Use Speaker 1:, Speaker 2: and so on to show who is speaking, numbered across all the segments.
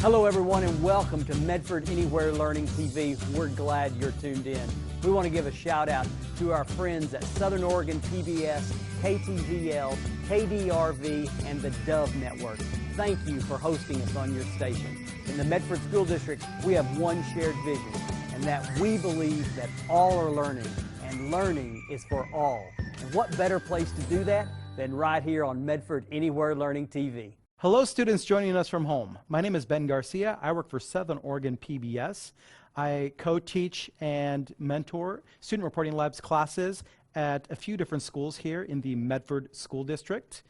Speaker 1: Hello everyone and welcome to Medford Anywhere Learning TV. We're glad you're tuned in. We want to give a shout out to our friends at Southern Oregon PBS, KTVL, KDRV, and the Dove Network. Thank you for hosting us on your station. In the Medford School District, we have one shared vision, and that we believe that all are learning, and learning is for all. And what better place to do that than right here on Medford Anywhere Learning TV.
Speaker 2: Hello students joining us from home. My name is Ben Garcia. I work for Southern Oregon PBS. I co-teach and mentor Student Reporting Labs classes at a few different schools here in the Medford School District.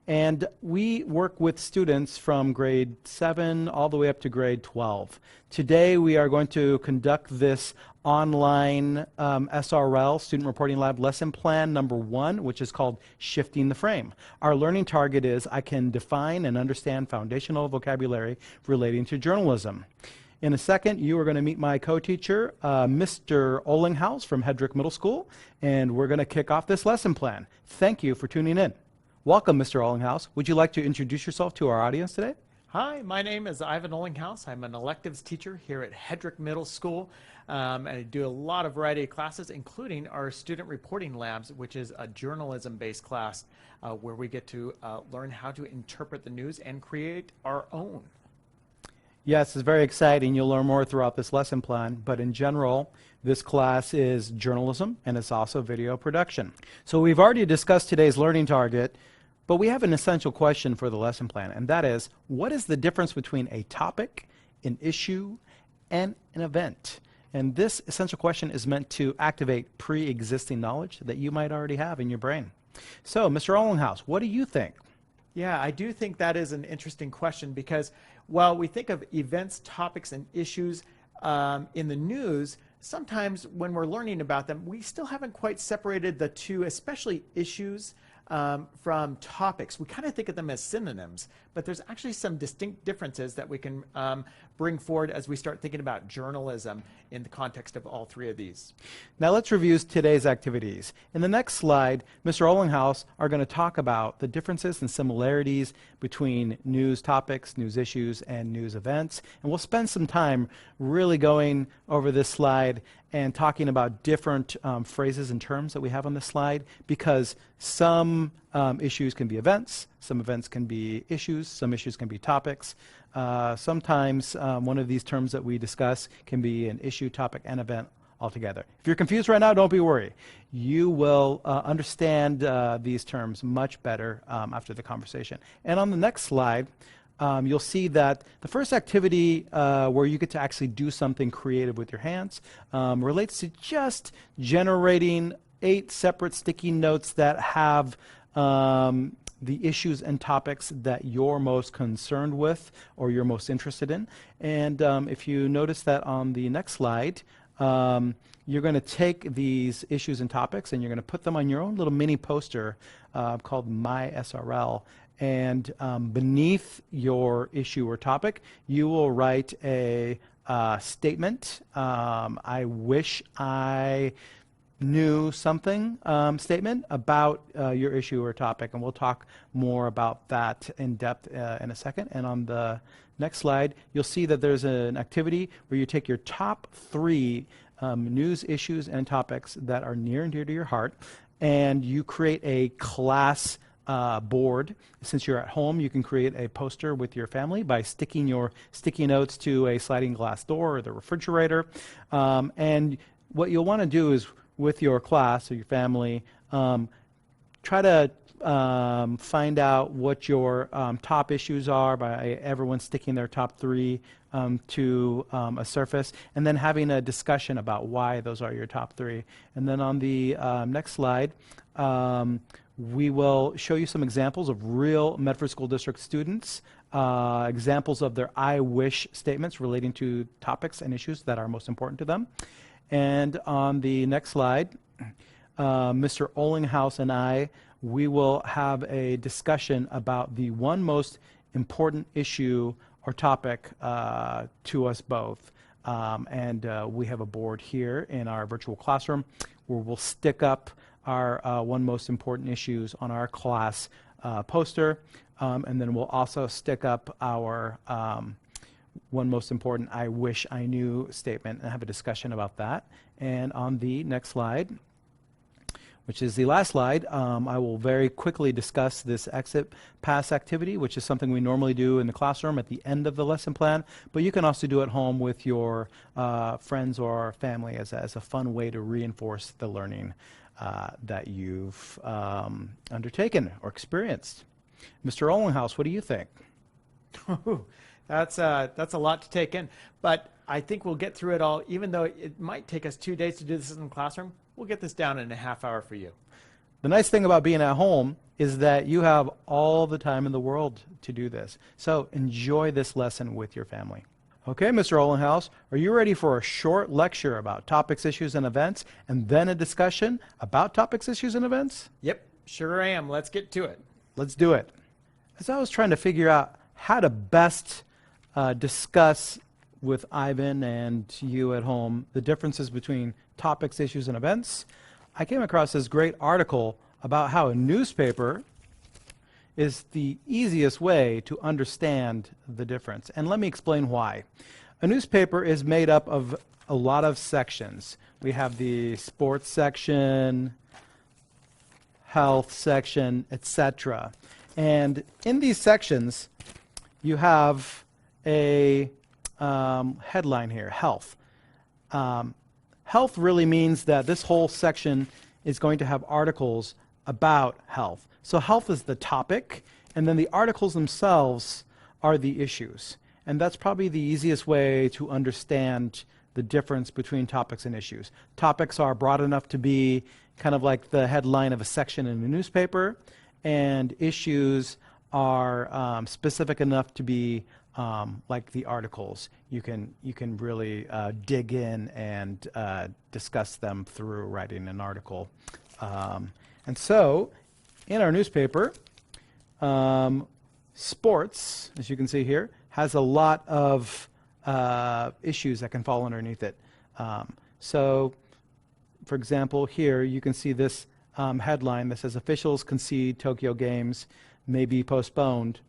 Speaker 2: And we work with students from grade 7 all the way up to grade 12. Today we are going to conduct this online SRL, Student Reporting Lab lesson plan number 1, which is called Shifting the Frame. Our learning target is I can define and understand foundational vocabulary relating to journalism. In a second, you are going to meet my co-teacher, Mr. Ollinghouse from Hedrick Middle School, and we're going to kick off this lesson plan. Thank you for tuning in. Welcome, Mr. Ollinghouse. Would you like to introduce yourself to our audience today?
Speaker 3: Hi, my name is Ivan Ollinghouse. I'm an electives teacher here at Hedrick Middle School, and I do a lot of variety of classes, including our Student Reporting Labs, which is a journalism-based class where we get to learn how to interpret the news and create our own.
Speaker 2: Yes, it's very exciting. You'll learn more throughout this lesson plan, but in general, this class is journalism, and it's also video production. So we've already discussed today's learning target, but we have an essential question for the lesson plan, and that is, what is the difference between a topic, an issue, and an event? And this essential question is meant to activate pre-existing knowledge that you might already have in your brain. So, Mr. Ollinghouse, what do you think?
Speaker 3: Yeah, I do think that is an interesting question because while we think of events, topics, and issues in the news, sometimes when we're learning about them, we still haven't quite separated the two, especially issues from topics. We kind of think of them as synonyms, but there's actually some distinct differences that we can bring forward as we start thinking about journalism in the context of all three of these.
Speaker 2: Now let's review today's activities. In the next slide, Mr. Ollinghouse are going to talk about the differences and similarities between news topics, news issues, and news events. And we'll spend some time really going over this slide and talking about different phrases and terms that we have on this slide, because some issues can be events, some events can be issues, some issues can be topics. Sometimes one of these terms that we discuss can be an issue, topic, and event altogether. If you're confused right now, don't be worried. You will understand these terms much better after the conversation. And on the next slide, you'll see that the first activity where you get to actually do something creative with your hands relates to just generating 8 separate sticky notes that have the issues and topics that you're most concerned with or you're most interested in. And if you notice that on the next slide, you're going to take these issues and topics and you're going to put them on your own little mini poster called My SRL. And beneath your issue or topic, you will write a statement. I wish I knew something statement about your issue or topic, and we'll talk more about that in depth in a second. And on the next slide, you'll see that there's an activity where you take your top 3 news issues and topics that are near and dear to your heart, and you create a class board. Since you're at home, you can create a poster with your family by sticking your sticky notes to a sliding glass door or the refrigerator. And what you'll want to do is, with your class or your family, try to find out what your top issues are by everyone sticking their top 3 to a surface, and then having a discussion about why those are your top 3. And then on the next slide, we will show you some examples of real Medford School District students, examples of their I wish statements relating to topics and issues that are most important to them. And on the next slide, Mr. Ollinghouse and I, we will have a discussion about the one most important issue or topic to us both. And we have a board here in our virtual classroom where we'll stick up our one most important issues on our class poster, and then we'll also stick up our one most important I wish I knew statement and have a discussion about that. And on the next slide, which is the last slide, I will very quickly discuss this exit pass activity, which is something we normally do in the classroom at the end of the lesson plan, but you can also do at home with your friends or family as a fun way to reinforce the learning that you've undertaken or experienced. Mr. Olenhaus, what do you think?
Speaker 3: That's a lot to take in, but I think we'll get through it all. Even though it might take us 2 days to do this in the classroom, we'll get this down in a half hour for you.
Speaker 2: The nice thing about being at home is that you have all the time in the world to do this. So enjoy this lesson with your family. Okay, Mr. Olenhaus, are you ready for a short lecture about topics, issues, and events, and then a discussion about topics, issues, and events?
Speaker 3: Yep, sure I am. Let's get to it.
Speaker 2: Let's do it. As I was trying to figure out how to best discuss with Ivan and you at home the differences between topics, issues, and events, I came across this great article about how a newspaper is the easiest way to understand the difference. And let me explain why. A newspaper is made up of a lot of sections. We have the sports section, health section, etc. And in these sections, you have a headline here, health. Health really means that this whole section is going to have articles about health. So health is the topic, and then the articles themselves are the issues. And that's probably the easiest way to understand the difference between topics and issues. Topics are broad enough to be kind of like the headline of a section in a newspaper, and issues are specific enough to be like the articles. You can really dig in and discuss them through writing an article. And so, in our newspaper, sports, as you can see here, has a lot of issues that can fall underneath it. So, for example, here you can see this headline that says officials concede Tokyo Games may be postponed.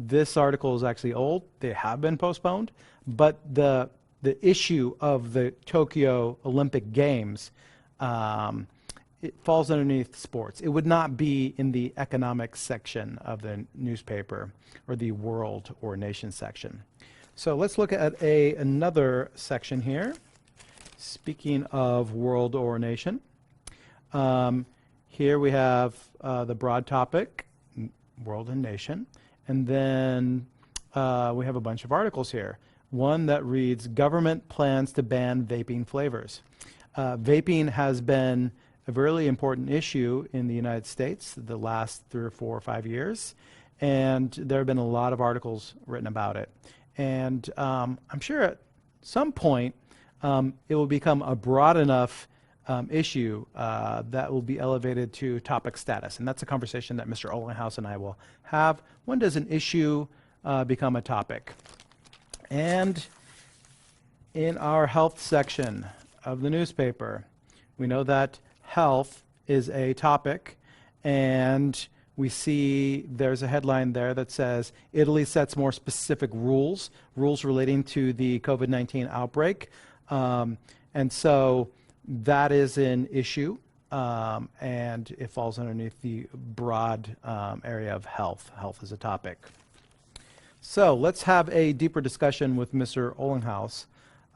Speaker 2: This article is actually old. They have been postponed, but the issue of the Tokyo Olympic Games, it falls underneath sports. It would not be in the economics section of the newspaper or the world or nation section. So let's look at another section here. Speaking of world or nation, here we have the broad topic, world and nation. And then we have a bunch of articles here. One that reads, government plans to ban vaping flavors. Vaping has been a really important issue in the United States the last 3 or 4 or 5 years. And there have been a lot of articles written about it. And I'm sure at some point it will become a broad enough issue that will be elevated to topic status. And that's a conversation that Mr. Olenhaus and I will have. When does an issue become a topic? And in our health section of the newspaper, we know that health is a topic, and we see there's a headline there that says Italy sets more specific rules relating to the COVID-19 outbreak. And so that is an issue, and it falls underneath the broad area of health. Health is a topic. So let's have a deeper discussion with Mr. Olenhaus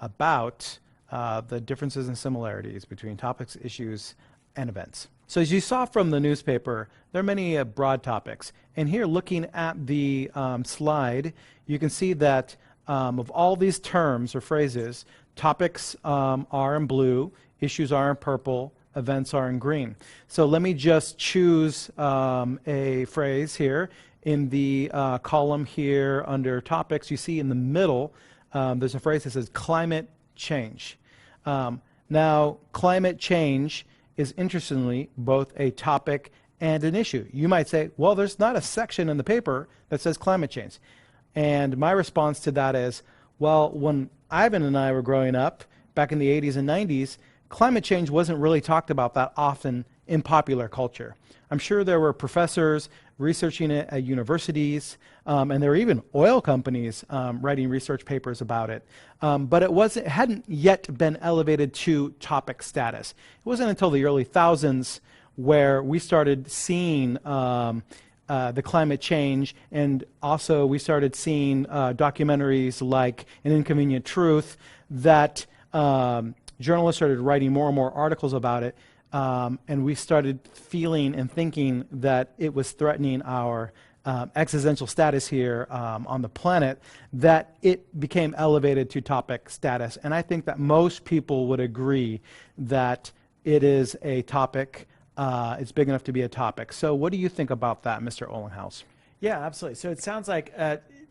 Speaker 2: about the differences and similarities between topics, issues, and events. So as you saw from the newspaper, there are many broad topics. And here, looking at the slide, you can see that of all these terms or phrases, topics are in blue, issues are in purple, events are in green. So let me just choose a phrase here. In the column here under topics, you see in the middle, there's a phrase that says climate change. Now, climate change is interestingly both a topic and an issue. You might say, well, there's not a section in the paper that says climate change. And my response to that is, well, when Ivan and I were growing up back in the 80s and 90s, climate change wasn't really talked about that often in popular culture. I'm sure there were professors researching it at universities, and there were even oil companies writing research papers about it. But it hadn't yet been elevated to topic status. It wasn't until the early thousands where we started seeing the climate change, and also we started seeing documentaries like An Inconvenient Truth, that journalists started writing more and more articles about it, and we started feeling and thinking that it was threatening our existential status here on the planet, that it became elevated to topic status. And I think that most people would agree that it is a topic. It's big enough to be a topic. So what do you think about that, Mr. Ollinghouse?
Speaker 3: Yeah, absolutely. So it sounds like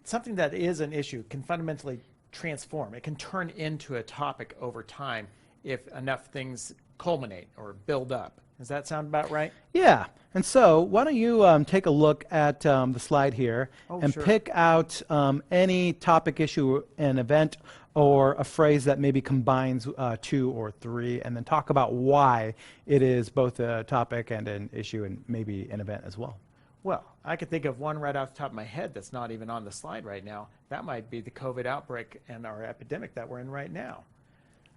Speaker 3: something that is an issue can fundamentally transform. It can turn into a topic over time if enough things culminate or build up. Does that sound about right?
Speaker 2: Yeah. And so why don't you take a look at the slide here and
Speaker 3: sure.
Speaker 2: pick out any topic, issue, an event, or a phrase that maybe combines two or three, and then talk about why it is both a topic and an issue and maybe an event as well.
Speaker 3: Well, I could think of one right off the top of my head that's not even on the slide right now. That might be the COVID outbreak and our epidemic that we're in right now.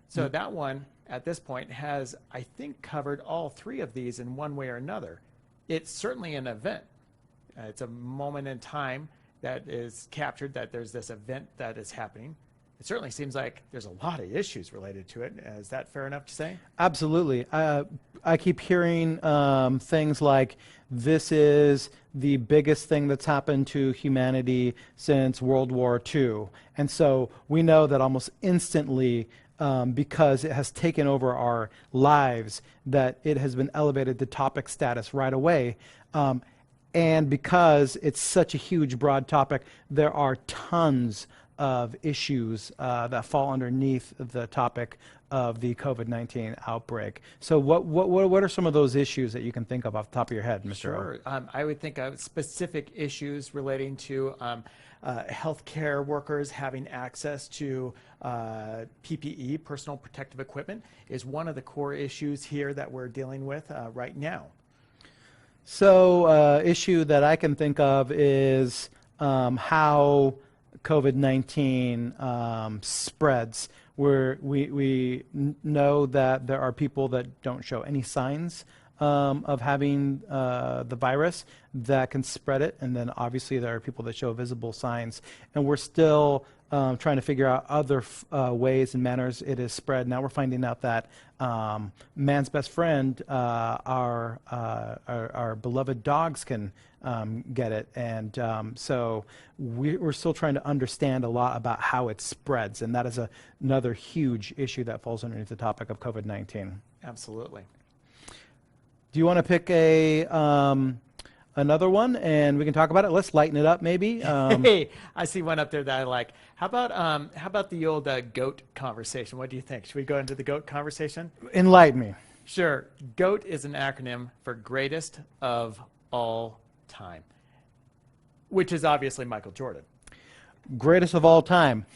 Speaker 3: So that one, at this point, has, I think, covered all three of these in one way or another. It's certainly an event. It's a moment in time that is captured, that there's this event that is happening. It certainly seems like there's a lot of issues related to it. Is that fair enough to say?
Speaker 2: Absolutely. I keep hearing things like, this is the biggest thing that's happened to humanity since World War II. And so we know that almost instantly, because it has taken over our lives, that it has been elevated to topic status right away. And because it's such a huge, broad topic, there are tons of issues that fall underneath the topic of the COVID-19 outbreak. So what are some of those issues that you can think of off the top of your head, Mr.
Speaker 3: Sure. I would think of specific issues relating to healthcare workers having access to PPE, personal protective equipment, is one of the core issues here that we're dealing with right now.
Speaker 2: So issue that I can think of is how COVID-19 spreads, where we know that there are people that don't show any signs of having the virus that can spread it, and then obviously there are people that show visible signs, and we're still trying to figure out other ways and manners it is spread. Now we're finding out that man's best friend, our beloved dogs, can get it, and so we're still trying to understand a lot about how it spreads, and that is another huge issue that falls underneath the topic of COVID-19.
Speaker 3: Absolutely.
Speaker 2: Do you want to pick another one, and we can talk about it? Let's lighten it up, maybe.
Speaker 3: Hey, I see one up there that I like. How about the old GOAT conversation? What do you think? Should we go into the GOAT conversation?
Speaker 2: Enlighten me.
Speaker 3: Sure. GOAT is an acronym for Greatest of All Time, which is obviously Michael Jordan.
Speaker 2: Greatest of all time.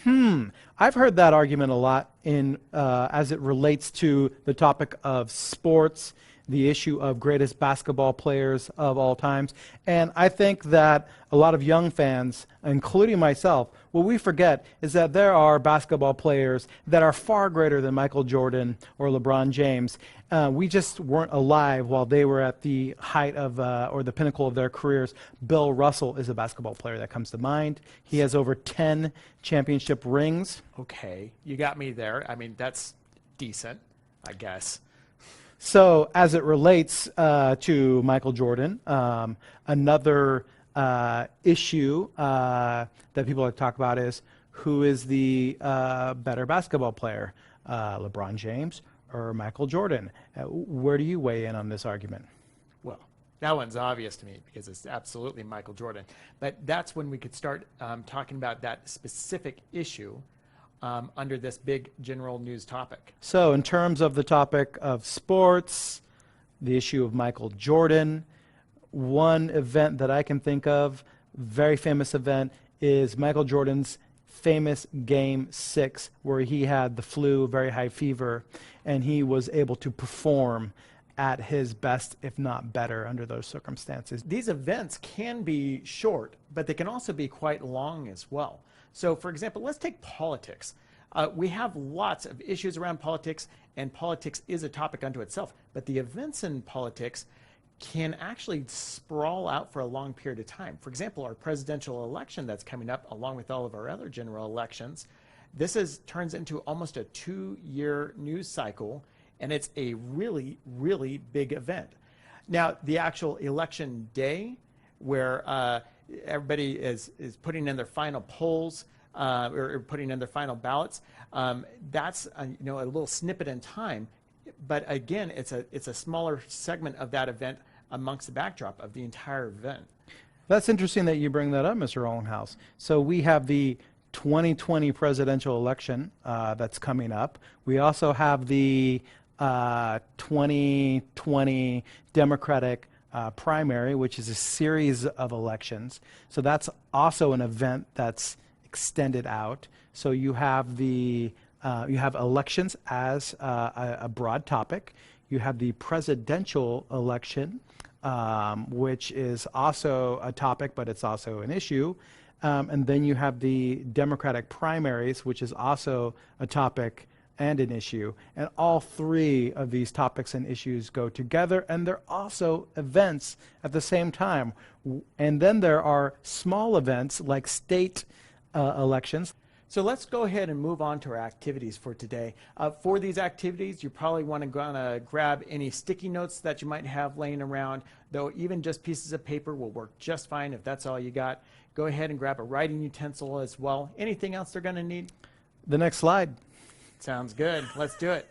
Speaker 2: I've heard that argument a lot in as it relates to the topic of sports, the issue of greatest basketball players of all times. And I think that a lot of young fans, including myself, what we forget is that there are basketball players that are far greater than Michael Jordan or LeBron James. We just weren't alive while they were at the height of, or the pinnacle of their careers. Bill Russell is a basketball player that comes to mind. He has over 10 championship rings.
Speaker 3: Okay, you got me there. I mean, that's decent, I guess.
Speaker 2: So as it relates to Michael Jordan, another issue that people like to talk about is, who is the better basketball player, LeBron James or Michael Jordan? Where do you weigh in on this argument?
Speaker 3: Well, that one's obvious to me because it's absolutely Michael Jordan. But that's when we could start talking about that specific issue under this big general news topic.
Speaker 2: So in terms of the topic of sports, the issue of Michael Jordan, one event that I can think of, very famous event, is Michael Jordan's famous Game 6, where he had the flu, very high fever, and he was able to perform at his best, if not better, under those circumstances.
Speaker 3: These events can be short, but they can also be quite long as well. So, for example, let's take politics. We have lots of issues around politics, and politics is a topic unto itself. But the events in politics can actually sprawl out for a long period of time. For example, our presidential election that's coming up, along with all of our other general elections, turns into almost a 2-year news cycle, and it's a really, really big event. Now, the actual election day, where everybody is putting in their final polls, or putting in their final ballots, that's a little snippet in time. But again, it's a smaller segment of that event amongst the backdrop of the entire event.
Speaker 2: That's interesting that you bring that up, Mr. Ollenhaus. So we have the 2020 presidential election that's coming up. We also have the 2020 Democratic primary, which is a series of elections. So that's also an event that's extended out. So you have you have elections as a broad topic. You have the presidential election, which is also a topic, but it's also an issue. And then you have the Democratic primaries, which is also a topic and an issue. And all three of these topics and issues go together, and they're also events at the same time. And then there are small events like state elections.
Speaker 3: So let's go ahead and move on to our activities for today. For these activities, you probably want to grab any sticky notes that you might have laying around, though even just pieces of paper will work just fine if that's all you got. Go ahead and grab a writing utensil as well. Anything else they're going to need?
Speaker 2: The next slide.
Speaker 3: Sounds good. Let's do it.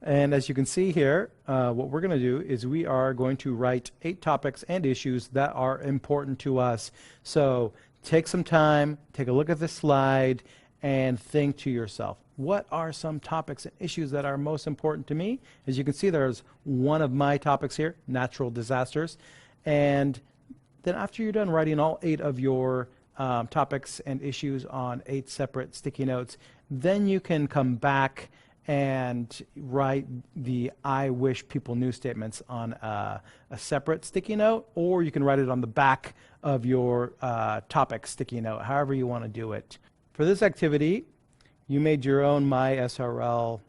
Speaker 2: And as you can see here, what we're going to do is we are going to write 8 topics and issues that are important to us. So take some time, take a look at this slide, and think to yourself, what are some topics and issues that are most important to me? As you can see, there's one of my topics here, natural disasters. And then after you're done writing all 8 of your topics and issues on 8 separate sticky notes, then you can come back and write the I wish people knew statements on a separate sticky note, or you can write it on the back of your topic sticky note, however you want to do it. For this activity, you made your own My SRL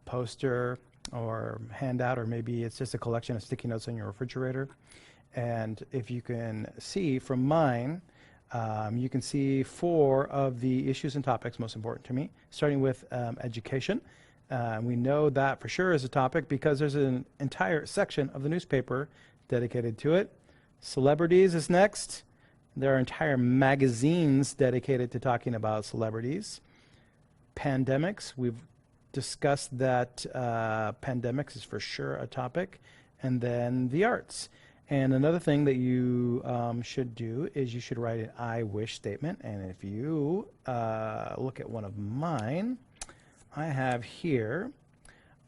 Speaker 2: poster or handout, or maybe it's just a collection of sticky notes on your refrigerator. And if you can see from mine, you can see 4 of the issues and topics most important to me, starting with education. We know that for sure is a topic because there's an entire section of the newspaper dedicated to it. Celebrities is next. There are entire magazines dedicated to talking about celebrities. Pandemics, we've discussed that pandemics is for sure a topic. And then the arts. And another thing that you should do is you should write an I wish statement. And if you look at one of mine, I have here,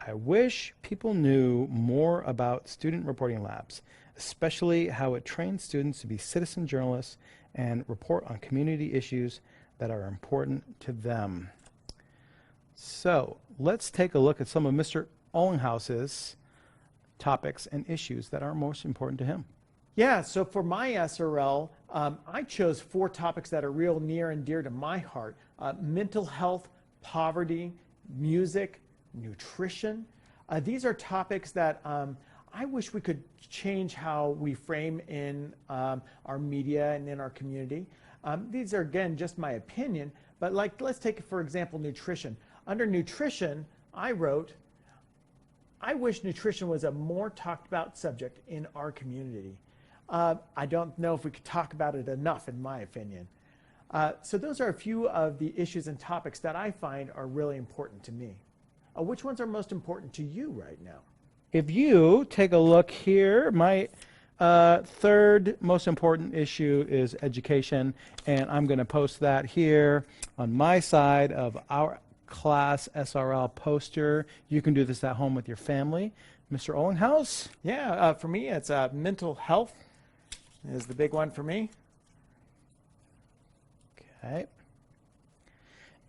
Speaker 2: I wish people knew more about student reporting labs, especially how it trains students to be citizen journalists and report on community issues that are important to them. So let's take a look at some of Mr. Ollenhaus's topics and issues that are most important to him.
Speaker 3: Yeah, so for my SRL, I chose 4 topics that are real near and dear to my heart. Mental health, poverty, music, nutrition. These are topics that I wish we could change how we frame in our media and in our community. These are, again, just my opinion, but let's take, for example, nutrition. Under nutrition, I wrote, I wish nutrition was a more talked about subject in our community. I don't know if we could talk about it enough, in my opinion. So those are a few of the issues and topics that I find are really important to me. Which ones are most important to you right now?
Speaker 2: If you take a look here, my third most important issue is education, and I'm going to post that here on my side of our class SRL poster. You can do this at home with your family. Mr. Ollenhaus?
Speaker 3: Yeah, for me it's mental health is the big one for me.
Speaker 2: Okay.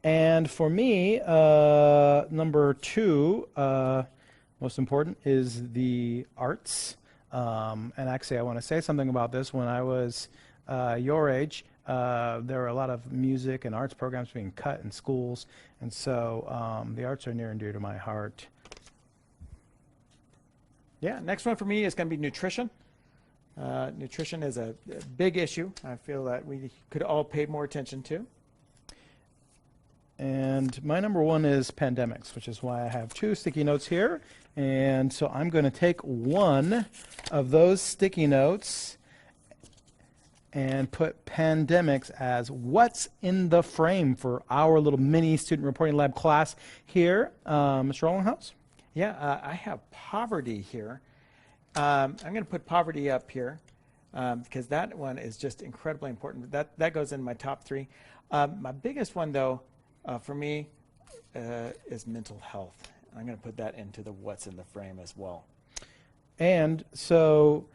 Speaker 2: And for me, number 2, well, Most important is the arts. And actually, I want to say something about this. When I was your age, there were a lot of music and arts programs being cut in schools, and so the arts are near and dear to my heart.
Speaker 3: Yeah, next one for me is going to be nutrition. Nutrition is a big issue. I feel that we could all pay more attention to.
Speaker 2: And my number one is pandemics, which is why I have 2 sticky notes here. And so I'm going to take one of those sticky notes and put pandemics as what's in the frame for our little mini student reporting lab class here. Mr. Rollinghouse?
Speaker 3: Yeah, I have poverty here. I'm going to put poverty up here because that one is just incredibly important. That goes in my top 3. My biggest one, though, for me is mental health. I'm going to put that into the what's in the frame as well.
Speaker 2: And so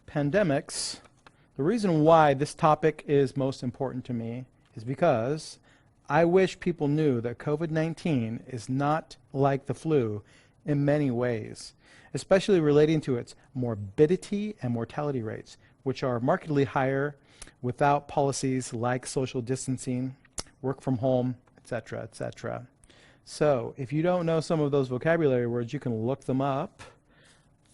Speaker 2: pandemics, the reason why this topic is most important to me is because I wish people knew that COVID-19 is not like the flu in many ways, especially relating to its morbidity and mortality rates, which are markedly higher without policies like social distancing, work from home, etc., etc. So if you don't know some of those vocabulary words, you can look them up.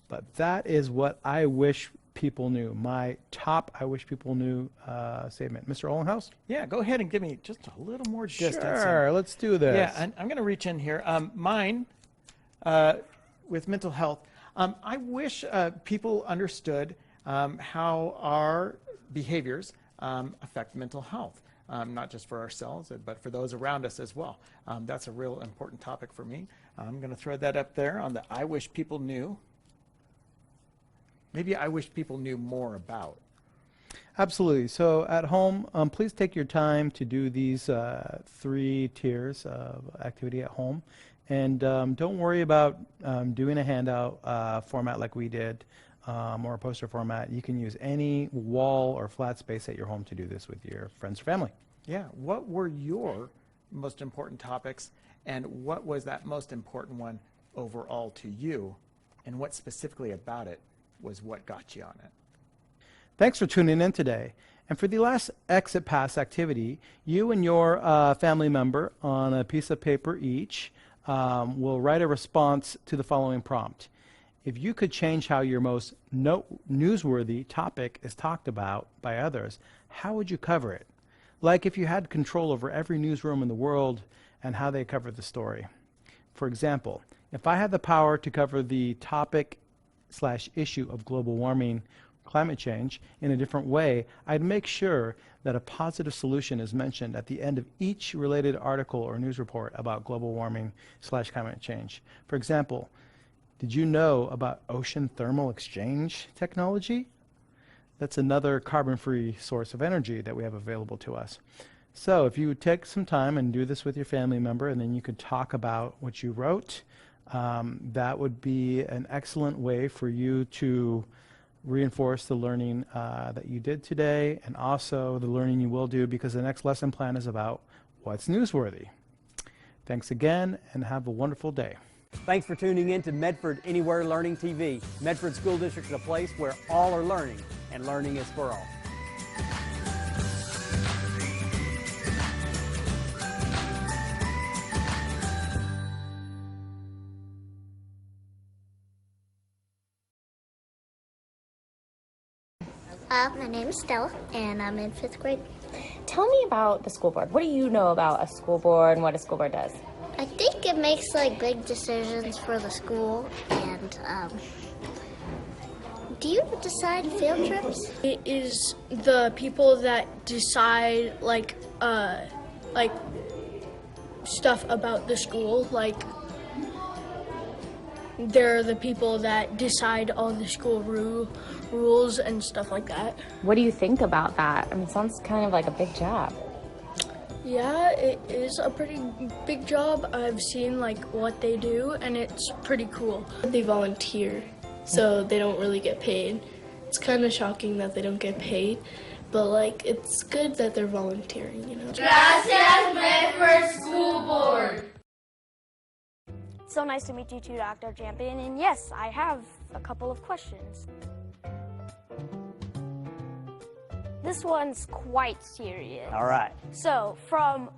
Speaker 2: But that is what I wish people knew. My top I wish people knew statement. Mr. Ollenhouse?
Speaker 3: Yeah, go ahead and give me just a little more distance.
Speaker 2: Sure, let's do this.
Speaker 3: Yeah, and I'm going to reach in here. Mine, with mental health, I wish people understood how our behaviors affect mental health. Not just for ourselves, but for those around us as well. That's a real important topic for me. I'm going to throw that up there on the I wish people knew. Maybe I wish people knew more about.
Speaker 2: Absolutely. So at home, please take your time to do these 3 tiers of activity at home. And don't worry about doing a handout format like we did or a poster format. You can use any wall or flat space at your home to do this with your friends or family.
Speaker 3: Yeah. What were your most important topics, and what was that most important one overall to you, and what specifically about it was what got you on it?
Speaker 2: Thanks for tuning in today. And for the last exit pass activity, you and your family member on a piece of paper each will write a response to the following prompt. If you could change how your most newsworthy topic is talked about by others, how would you cover it? Like if you had control over every newsroom in the world and how they cover the story. For example, if I had the power to cover the topic/issue of global warming, climate change in a different way, I'd make sure that a positive solution is mentioned at the end of each related article or news report about global warming/climate change. For example, did you know about ocean thermal exchange technology? That's another carbon-free source of energy that we have available to us. So if you would take some time and do this with your family member, and then you could talk about what you wrote, that would be an excellent way for you to reinforce the learning that you did today, and also the learning you will do, because the next lesson plan is about what's newsworthy. Thanks again, and have a wonderful day.
Speaker 1: Thanks for tuning in to Medford Anywhere Learning TV. Medford School District is a place where all are learning, and learning is for all.
Speaker 4: My name is Stella, and I'm in 5th grade.
Speaker 5: Tell me about the school board. What do you know about a school board and what a school board does?
Speaker 4: I think it makes like big decisions for the school, and do you decide field trips?
Speaker 6: It is the people that decide like stuff about the school, like they're the people that decide on the school rules and stuff like that.
Speaker 5: What do you think about that? I mean, it sounds kind of like a big job.
Speaker 6: Yeah, it is a pretty big job. I've seen like what they do, and it's pretty cool.
Speaker 7: They volunteer, so they don't really get paid. It's kind of shocking that they don't get paid, but like it's good that they're volunteering, you know.
Speaker 8: Gracias, Medford School Board. so nice to meet you too, Dr. Champion. And yes, I have a couple of questions. This one's quite serious.
Speaker 1: All right.
Speaker 8: So, from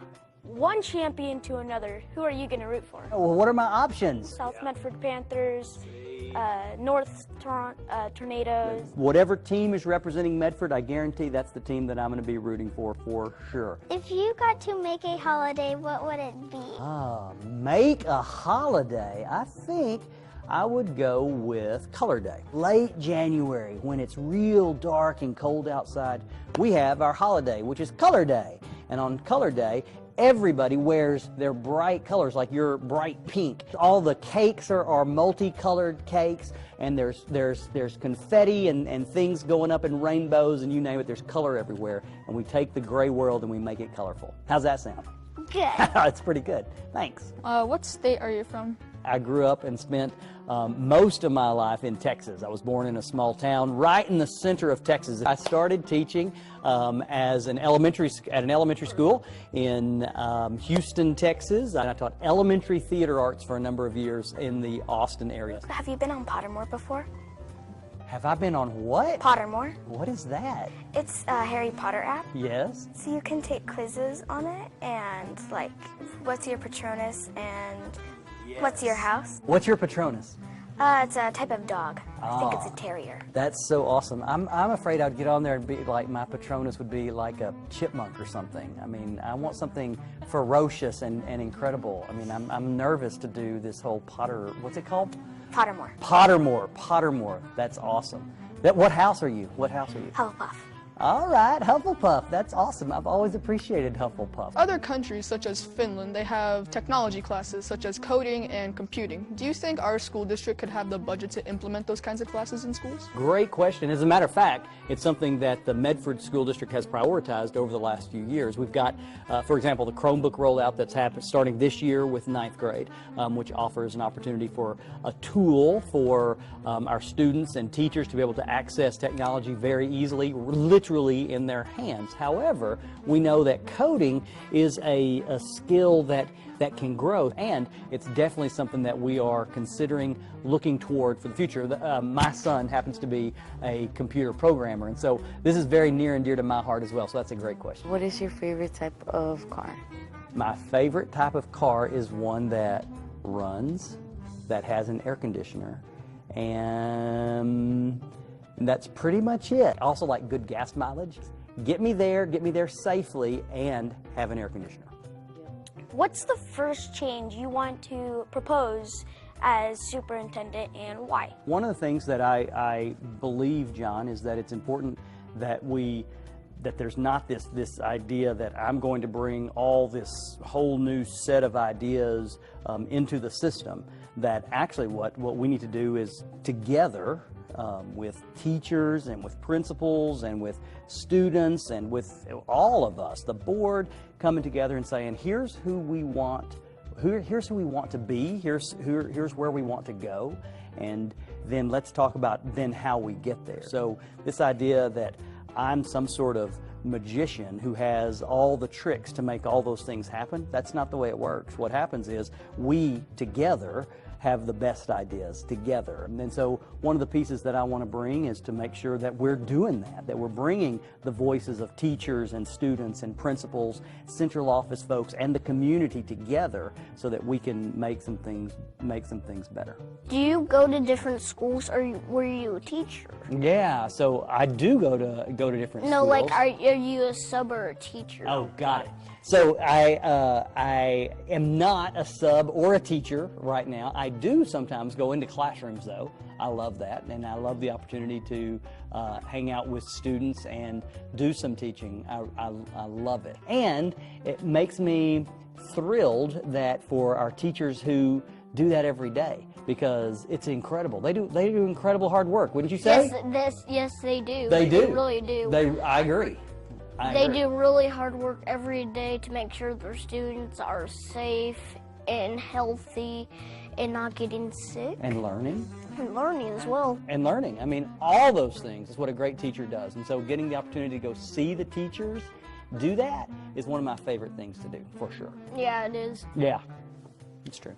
Speaker 8: one champion to another, who are you going to root for?
Speaker 1: Well, what are my options?
Speaker 8: South Medford Panthers, North Tornadoes.
Speaker 1: Whatever team is representing Medford, I guarantee that's the team that I'm going to be rooting for sure.
Speaker 4: If you got to make a holiday, what would it be?
Speaker 1: Make a holiday. I think I would go with Color Day. Late January, when it's real dark and cold outside, we have our holiday, which is Color Day. And on Color Day, everybody wears their bright colors, like your bright pink. All the cakes are multicolored cakes, and there's confetti and things going up in rainbows, and you name it, there's color everywhere. And we take the gray world and we make it colorful. How's that sound?
Speaker 4: Good.
Speaker 1: It's pretty good. Thanks.
Speaker 9: What state are you from?
Speaker 1: I grew up and spent most of my life in Texas. I was born in a small town right in the center of Texas. I started teaching at an elementary school in Houston, Texas. I taught elementary theater arts for a number of years in the Austin area.
Speaker 8: Have you been on Pottermore before?
Speaker 1: Have I been on what?
Speaker 8: Pottermore.
Speaker 1: What is that?
Speaker 8: It's a Harry Potter app.
Speaker 1: Yes.
Speaker 8: So you can take quizzes on it, and like, what's your Patronus and what's your house?
Speaker 1: What's your Patronus?
Speaker 8: It's a type of dog. I think it's a terrier.
Speaker 1: That's so awesome. I'm afraid I'd get on there and be like, my Patronus would be like a chipmunk or something. I mean, I want something ferocious and incredible. I mean, I'm nervous to do this whole Potter, what's it called?
Speaker 8: Pottermore.
Speaker 1: Pottermore. That's awesome. What house are you? What house are you?
Speaker 8: Hufflepuff.
Speaker 1: All right, Hufflepuff. That's awesome. I've always appreciated Hufflepuff.
Speaker 9: Other countries, such as Finland, they have technology classes such as coding and computing. Do you think our school district could have the budget to implement those kinds of classes in schools?
Speaker 1: Great question. As a matter of fact, it's something that the Medford School District has prioritized over the last few years. We've got, for example, the Chromebook rollout that's happened starting this year with 9th grade, which offers an opportunity for a tool for our students and teachers to be able to access technology very easily, literally in their hands. However, we know that coding is a skill that can grow, and it's definitely something that we are considering looking toward for the future. My son happens to be a computer programmer, and so this is very near and dear to my heart as well, so that's a great question.
Speaker 10: What is your favorite type of car?
Speaker 1: My favorite type of car is one that runs, that has an air conditioner, and that's pretty much it. I also like good gas mileage. Get me there safely, and have an air conditioner.
Speaker 8: What's the first change you want to propose as superintendent, and why?
Speaker 1: One of the things that I believe, John, is that it's important that there's not this idea that I'm going to bring all this whole new set of ideas into the system. That actually what we need to do is together, with teachers and with principals and with students and with all of us, the board, coming together and saying, here's who we want to be, here's where we want to go, and then let's talk about then how we get there. So this idea that I'm some sort of magician who has all the tricks to make all those things happen, that's not the way it works. What happens is we together have the best ideas together. And so one of the pieces that I want to bring is to make sure that we're doing that we're bringing the voices of teachers and students and principals, central office folks, and the community together so that we can make some things better.
Speaker 4: Do you go to different schools, or were you a teacher?
Speaker 1: Yeah, so I do go to different schools.
Speaker 4: No, like, are you a sub or a teacher?
Speaker 1: Oh, got it. So I am not a sub or a teacher right now. I do sometimes go into classrooms, though. I love that, and I love the opportunity to hang out with students and do some teaching. I love it. And it makes me thrilled that for our teachers who do that every day, because it's incredible. They do incredible hard work, wouldn't you say?
Speaker 4: Yes, they do.
Speaker 1: They do.
Speaker 4: They really do.
Speaker 1: I agree.
Speaker 4: They do really hard work every day to make sure their students are safe and healthy and not getting sick.
Speaker 1: And learning.
Speaker 4: And learning as well.
Speaker 1: And learning. I mean, all those things is what a great teacher does. And so getting the opportunity to go see the teachers do that is one of my favorite things to do, for sure.
Speaker 4: Yeah, it is.
Speaker 1: Yeah, it's true.